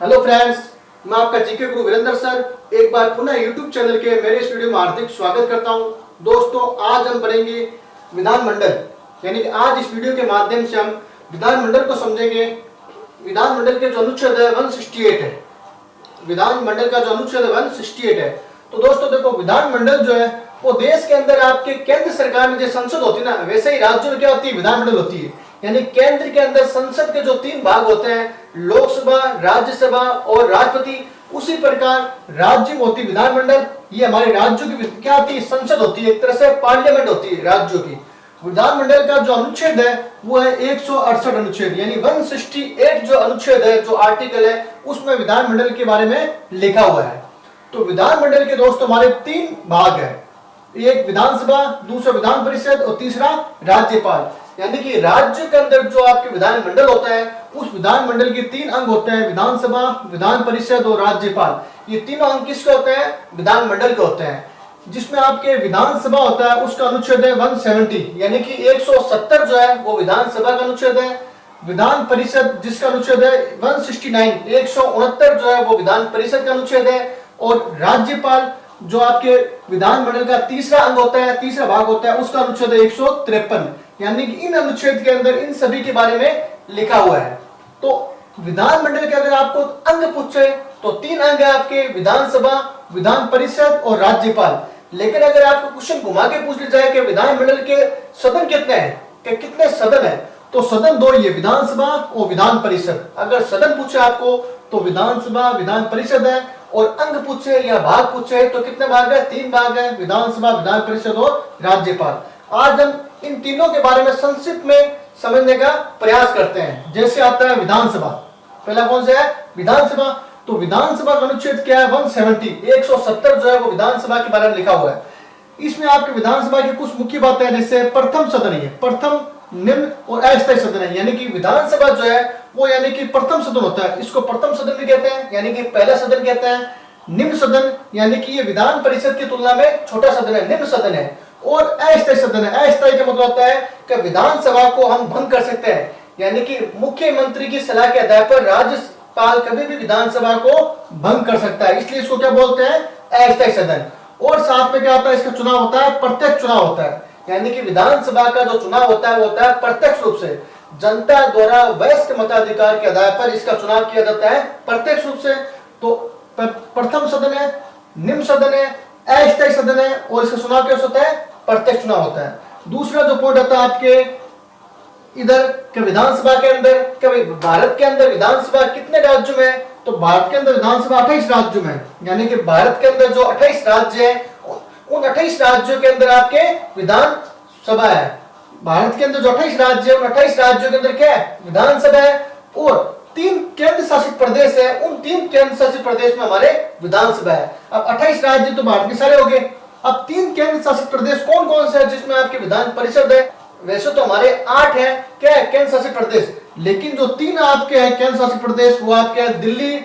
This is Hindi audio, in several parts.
हेलो फ्रेंड्स, मैं आपका जीके गुरु वीरेंद्र सर एक बार पुनः यूट्यूब चैनल के मेरे इस वीडियो में हार्दिक स्वागत करता हूं। दोस्तों, आज हम पढ़ेंगे विधानमंडल, यानी कि आज इस वीडियो के माध्यम से हम विधानमंडल को समझेंगे। विधानमंडल के जो अनुच्छेद है 168 है। विधानमंडल का जो अनुच्छेद है 168 है। तो दोस्तों देखो, विधानमंडल जो है वो देश के अंदर आपके केंद्र सरकार में जो संसद होती है ना, वैसे ही राज्यों में क्या होती है, विधानमंडल होती है। यानी केंद्र के अंदर संसद के जो 3 भाग होते हैं, लोकसभा, राज्यसभा और राष्ट्रपति, उसी प्रकार राज्य में होती विधानमंडल। ये हमारे राज्यों की क्या होती है, संसद होती है, एक तरह से पार्लियामेंट होती है राज्यों की। विधानमंडल का जो अनुच्छेद है वो है 168 अनुच्छेद, यानी 168 जो अनुच्छेद है, जो आर्टिकल है, उसमें विधानमंडल के बारे में लिखा हुआ है। तो विधानमंडल के दोस्तों हमारे 3 भाग है, एक विधानसभा, दूसरा विधान परिषद और तीसरा राज्यपाल। यानी कि राज्य के अंदर जो आपके विधानमंडल होता है, उस विधानमंडल के 3 अंग होते हैं, विधानसभा, विधान परिषद और राज्यपाल। ये तीनों अंग किसके होते हैं, विधानमंडल के होते हैं। जिसमें आपके विधानसभा होता है उसका अनुच्छेद है 170, यानी कि 170 जो है वो विधानसभा का अनुच्छेद है। विधान परिषद जिसका अनुच्छेद है 169, 169 जो है वो विधान परिषद का अनुच्छेद है। और राज्यपाल जो आपके विधानमंडल का तीसरा अंग होता है, तीसरा भाग होता है, उसका अनुच्छेद है 153। यानी कि इन अनुच्छेद के अंदर इन सभी के बारे में लिखा हुआ है। तो विधानमंडल के अगर आपको अंग पूछे तो 3 अंग है आपके, विधानसभा, विधान परिषद और राज्यपाल। लेकिन अगर आपको क्वेश्चन घुमा के पूछ लिया जाए कि विधानमंडल के सदन कितने हैं, कि कितने सदन है, तो सदन 2 ही है, विधानसभा और विधान परिषद। अगर सदन पूछे आपको तो विधानसभा, विधान परिषद है। और अंग पूछे या भाग पूछे तो कितने भाग है, 3 भाग है, विधानसभा, विधान परिषद और राज्यपाल। आज हम इन तीनों के बारे में संक्षिप्त में समझने का प्रयास करते हैं। जैसे आता है विधानसभा, पहला कौन सा है, विधानसभा। तो विधानसभा का अनुच्छेद क्या है, 170, 170 जो है वो विधानसभा के बारे में लिखा हुआ है। इसमें आपके विधानसभा की कुछ मुख्य बातें हैं, जैसे प्रथम सदन है, प्रथम, निम्न और अस्थायी सदन है। यानी कि विधानसभा जो है वो यानी कि प्रथम सदन होता है, इसको प्रथम सदन भी कहते हैं, यानी कि पहला सदन कहते हैं। निम्न सदन यानी कि ये विधान परिषद की तुलना में छोटा सदन है, निम्न सदन है। और अस्थायी सदन है, अस्थायी का मतलब होता है कि विधानसभा को हम भंग कर सकते हैं, यानी कि मुख्यमंत्री की सलाह के आधार पर राज्यपाल कभी भी विधानसभा को भंग कर सकता है, इसलिए इसको क्या बोलते हैं, अस्थायी सदन। और साथ में क्या होता है, इसका चुनाव होता है, प्रत्यक्ष चुनाव होता है। यानी कि विधानसभा का जो चुनाव होता है वो होता है प्रत्यक्ष रूप से, जनता द्वारा वयस्क मताधिकार के आधार पर इसका चुनाव किया जाता है प्रत्यक्ष रूप से। तो प्रथम सदन है, निम्न सदन है, अस्थायी सदन है, और इसका चुनाव कैसे होता है, प्रत्यक्ष चुनाव होता है। दूसरा जो पॉइंट आता है आपके इधर के विधानसभा के अंदर, कि भारत के अंदर विधानसभा कितने राज्यों में, तो भारत के अंदर विधानसभा 28 राज्यों में। यानी कि भारत के अंदर जो 28 राज्य है, उन 28 राज्यों के अंदर आपके विधानसभा है। भारत के अंदर जो 28 राज्य है, उन 28 राज्यों के अंदर क्या है, विधानसभा है। और 3 केंद्र शासित प्रदेश है, उन 3 केंद्र शासित प्रदेश में हमारे विधानसभा है। अब 28 राज्य तो भारत के सारे हो गए। अब 3 केंद्र शासित प्रदेश कौन कौन से है जिसमें आपके विधान परिषद है। वैसे तो हमारे 8 है क्या है, केंद्र शासित प्रदेश, लेकिन जो 3 आपके हैं केंद्र शासित प्रदेश, वो आपके हैं दिल्ली,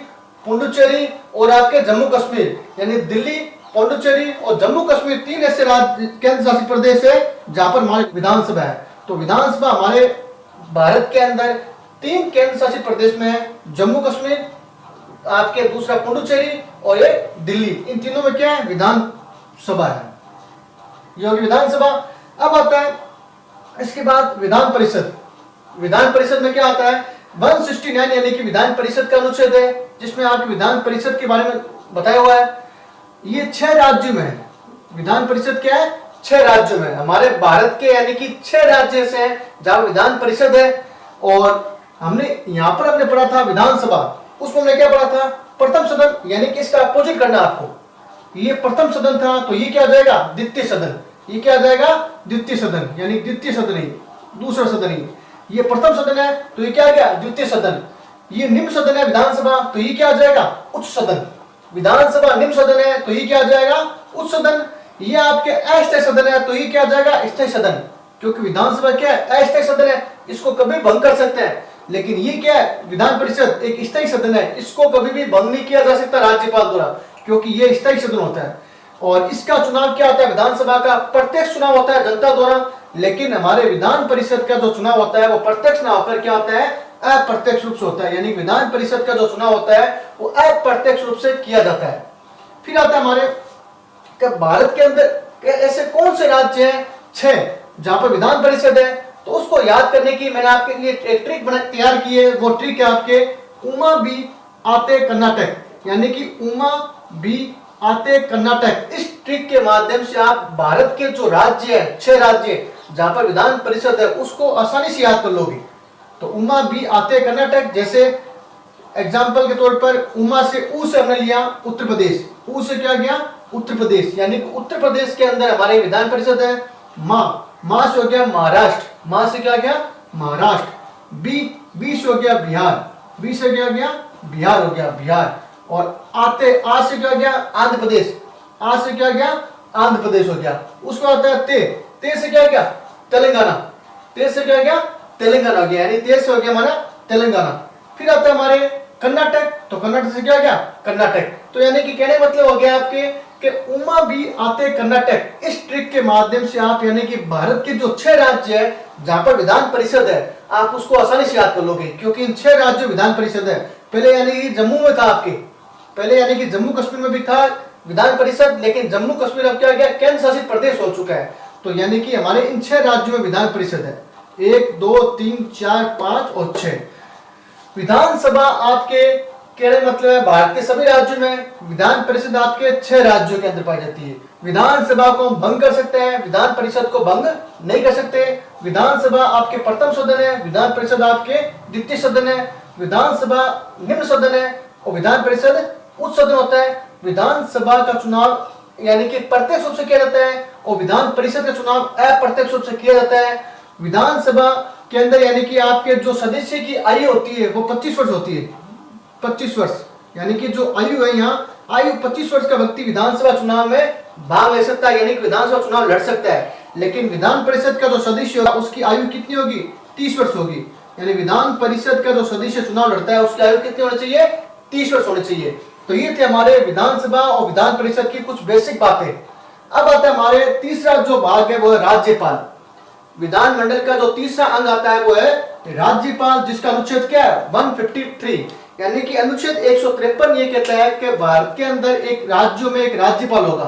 पुडुचेरी और आपके जम्मू कश्मीर। यानी दिल्ली, पुडुचेरी और जम्मू कश्मीर 3 ऐसे राज्य केंद्र शासित प्रदेश है जहां पर हमारी विधानसभा है। तो विधानसभा हमारे भारत के अंदर 3 केंद्र शासित प्रदेश में है, जम्मू कश्मीर, आपके दूसरा पुडुचेरी और एक दिल्ली। इन तीनों में क्या है, विधानसभा है, ये होगी विधानसभा। अब आता है इसके बाद विधान परिषद। विधान परिषद में क्या आता है, 169 यानी कि विधान परिषद का अनुच्छेद है, जिसमें आपके विधान परिषद के बारे में बताया हुआ है। ये 6 राज्यों में है, विधान परिषद क्या है, 6 राज्यों में। हमारे भारत के यानी कि 6 राज्य ऐसे हैं जहां विधान परिषद है। और हमने यहाँ पर हमने पढ़ा था विधानसभा, उसमें हमने क्या पढ़ा था, प्रथम सदन, यानी कि इसका अपोजिट करना आपको। ये प्रथम सदन था तो ये क्या आ जाएगा, द्वितीय सदन। ये क्या आ जाएगा, द्वितीय सदन, यानी द्वितीय सदन ही, दूसरा सदन ही। ये प्रथम सदन है तो ये क्या आ गया, द्वितीय सदन। ये निम्न सदन है विधानसभा, तो ये क्या आ जाएगा, उच्च सदन। विधानसभा निम्न सदन है तो ये क्या आ जाएगा, उच्च सदन। ये आपके अस्थायी सदन है तो ये क्या आ जाएगा, स्थायी सदन। क्योंकि विधानसभा क्या है, अस्थायी सदन है, इसको कभी भंग कर सकते हैं। लेकिन ये क्या है, विधान परिषद एक स्थायी सदन है, इसको कभी भी भंग नहीं किया जा सकता राज्यपाल द्वारा, क्योंकि ये स्थायी सदन होता है। और इसका चुनाव क्या होता है, विधानसभा का प्रत्यक्ष चुनाव होता है जनता द्वारा। लेकिन हमारे विधान परिषद का जो चुनाव होता है वो प्रत्यक्ष ना होकर क्या होता है, अप्रत्यक्ष रूप से होता है, यानी विधान परिषद का जो चुनाव होता है वो अप्रत्यक्ष रूप से किया जाता है। फिर आता है हमारे भारत के अंदर ऐसे कौन से राज्य हैं 6 जहां पर विधान परिषद है। तो उसको याद करने की मैंने आपके लिए एक ट्रिक तैयार की है। वो ट्रिक है आपके उमा बी आते कर्नाटक, यानी कि उमा बी आते कर्नाटक। इस ट्रिक के माध्यम से आप भारत के जो राज्य है 6 राज्य जहां पर विधान परिषद है उसको आसानी से याद कर लोगे। तो उमा बी आते कर्नाटक, जैसे एग्जाम्पल के तौर पर उमा से ऊ से हमने लिया उत्तर प्रदेश, ऊ से क्या गया उत्तर प्रदेश, यानी कि उत्तर प्रदेश के अंदर हमारे विधान परिषद है। मां से हो गया महाराष्ट्र, मां से क्या गया महाराष्ट्र। बी से हो गया बिहार, बी से क्या गया बिहार हो गया बिहार। और आते आ से क्या गया आंध्र प्रदेश, आ से क्या गया आंध्र प्रदेश हो गया। उसको आता है ते से क्या गया तेलंगाना, ते से क्या गया तेलंगाना हो गया, यानी ते से हो गया हमारा तेलंगाना। फिर आता है हमारे कर्नाटक, तो कर्नाटक से क्या गया कर्नाटक। तो यानी कि कहने मतलब हो गया आपके कि उमा भी आते कर्नाटक। इस ट्रिक के माध्यम से आप यानी कि भारत के जो 6 राज्य है जहां पर विधान परिषद है आप उसको आसानी से याद कर लोगे, क्योंकि इन 6 राज्यों विधान परिषद है। पहले यानी कि जम्मू में था आपके, पहले यानी कि जम्मू कश्मीर में भी था विधान परिषद, लेकिन जम्मू कश्मीर अब क्या गया केंद्र शासित प्रदेश हो चुका है। तो यानी कि हमारे इन 6 राज्यों में विधान परिषद है, 1 2 3 4 5 और 6। विधानसभा आपके कहने मतलब है भारत के सभी राज्यों में विधान परिषद आपके 6 राज्यों के अंदर पाई जाती है। विधानसभा को हम भंग कर सकते हैं, विधान परिषद को भंग नहीं कर सकते। विधानसभा आपके प्रथम सदन है, विधान परिषद आपके द्वितीय सदन है। विधानसभा निम्न सदन है और विधान परिषद उच्च सदन होता है। विधानसभा का चुनाव यानी कि प्रत्यक्ष रूप से किया जाता है और विधान परिषद का चुनाव अप्रत्यक्ष रूप से किया जाता है। विधानसभा के अंदर यानी कि आपके जो सदस्य की आयु होती है वो 25 वर्ष होती है, 25 वर्ष, यानी कि जो आयु है यहाँ आयु 25 वर्ष का व्यक्ति विधानसभा चुनाव में भाग ले सकता है, यानी कि विधानसभा चुनाव लड़ सकता है। लेकिन विधान परिषद का जो सदस्य होगा उसकी आयु कितनी होगी 30 वर्ष होगी, यानी विधान परिषद का जो सदस्य चुनाव लड़ता है उसकी आयु कितनी होनी चाहिए 30 वर्ष होनी चाहिए। तो ये थे हमारे विधानसभा और विधान परिषद की कुछ बेसिक बातें। अब आता है हमारे तीसरा जो भाग है वो है राज्यपाल। विधानमंडल का जो तीसरा अंग आता है वो है राज्यपाल, जिसका अनुच्छेद क्या है 153, यानी कि अनुच्छेद 153 ये कहता है कि भारत के अंदर एक राज्यों में एक राज्यपाल होगा।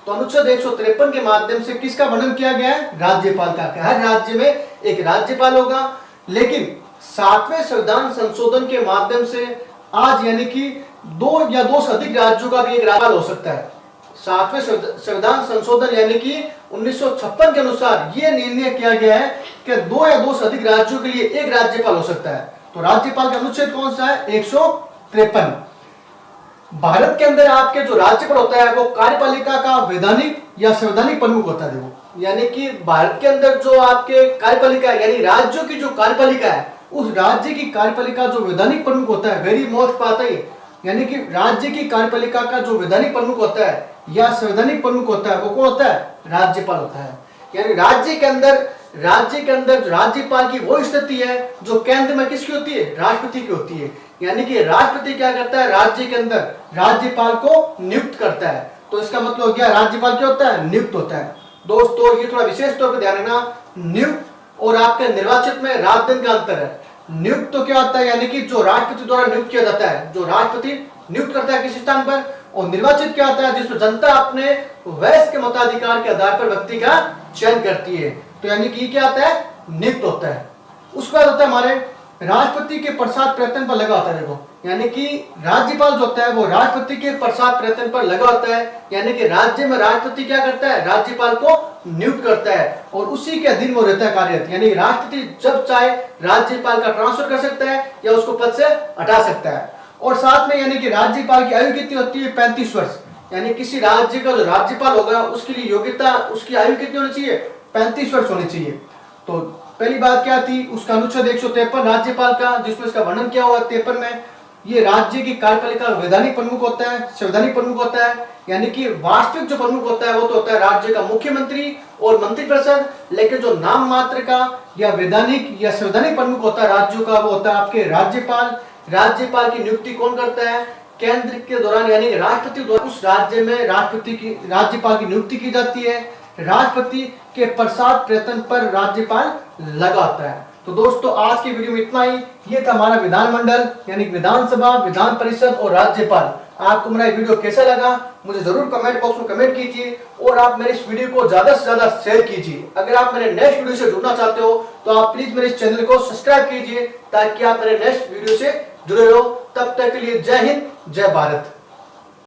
तो अनुच्छेद 153 के माध्यम से किसका वर्णन किया गया है राज्यपाल का, हर राज्य में एक राज्यपाल होगा। लेकिन 7वें संविधान संशोधन के माध्यम से आज यानी कि 2 या 2 से अधिक राज्यों का भी एक राज्यपाल हो सकता है। 7वें संविधान संशोधन यानी कि 1956 के अनुसार यह निर्णय किया गया है कि 2 या 2 से अधिक राज्यों के लिए एक राज्यपाल हो सकता है। तो राज्यपाल का अनुच्छेद कौन सा है 153। भारत के अंदर आपके जो राज्यपाल होता है वो कार्यपालिका का वैधानिक या संवैधानिक प्रमुख होता है। यानी कि भारत के अंदर जो आपके कार्यपालिका यानी राज्यों की जो कार्यपालिका है उस राज्य की कार्यपालिका जो वैधानिक प्रमुख होता है, वेरी मोस्ट बात है, यानी कि राज्य की कार्यपालिका का जो वैधानिक प्रमुख होता है या संवैधानिक प्रमुख होता है वो कौन होता है राज्यपाल होता है। यानी राज्य के अंदर राज्यपाल की वो स्थिति है जो केंद्र में किसकी होती है राष्ट्रपति की होती है। यानी कि राष्ट्रपति क्या करता है राज्य के अंदर राज्यपाल को नियुक्त करता है। तो इसका मतलब हो गया राज्यपाल क्या होता है नियुक्त होता है। दोस्तों ये थोड़ा विशेष तौर पर ध्यान रखना, नियुक्त और आपके निर्वाचित में रात दिन का अंतर है। नियुक्त तो क्या होता है यानी कि जो राष्ट्रपति द्वारा नियुक्त किया जाता है, जो राष्ट्रपति नियुक्त करता है किसी स्थान पर, और निर्वाचित क्या होता है जिसमें जनता अपने वयस के मताधिकार के आधार पर व्यक्ति का चयन करती है। तो यानी कि क्या आता है नियुक्त होता है। उसके बाद होता है हमारे राष्ट्रपति के प्रसाद प्रयत्न पर लगा होता है। देखो यानी कि राज्यपाल जो होता है वो राष्ट्रपति के प्रसाद प्रयत्न पर लगा होता है, यानी कि राज्य में राष्ट्रपति क्या करता है राज्यपाल को नियुक्त करता है और उसी के अधीन वो रहता है कार्यरत। यानी राष्ट्रपति जब चाहे राज्यपाल का ट्रांसफर कर सकता है या उसको पद से हटा सकता है। और साथ में यानी कि राज्यपाल की आयु कितनी होती है 35 वर्ष, यानी किसी राज्य का जो राज्यपाल होगा उसके लिए योग्यता उसकी आयु कितनी होनी चाहिए 35 वर्ष होनी चाहिए। तो पहली बात क्या थी उसका अनुच्छेद 153 राज्यपाल का, जिसमें इसका वर्णन किया हुआ 53 में। ये राज्य की कार्यपालिका वैधानिक प्रमुख होता है, संवैधानिक प्रमुख होता है, यानी कि वास्तविक जो प्रमुख होता है वो तो होता है राज्य का मुख्यमंत्री और मंत्रिपरिषद, लेकिन जो नाम मात्र का या वैधानिक या संवैधानिक प्रमुख होता है राज्यों का वो होता है आपके राज्यपाल। राज्यपाल की नियुक्ति कौन करता है केंद्र के दौरान, यानी कि राष्ट्रपति द्वारा उस राज्य में राज्यपाल की नियुक्ति की जाती है। राष्ट्रपति के प्रसाद प्रयत्न पर राज्यपाल लगाता है। तो दोस्तों आज की वीडियो में इतना ही। ये था हमारा विधानमंडल यानी विधानसभा, विधान परिषद और राज्यपाल। आपको मेरा वीडियो कैसा लगा मुझे जरूर कमेंट बॉक्स में कमेंट कीजिए और आप मेरे इस वीडियो को ज्यादा से ज्यादा शेयर कीजिए। अगर आप मेरे नेक्स्ट वीडियो से जुड़ना चाहते हो तो आप प्लीज मेरे इस चैनल को सब्सक्राइब कीजिए ताकि आप मेरे नेक्स्ट वीडियो से जुड़े रहो। तब तक के लिए जय हिंद, जय भारत।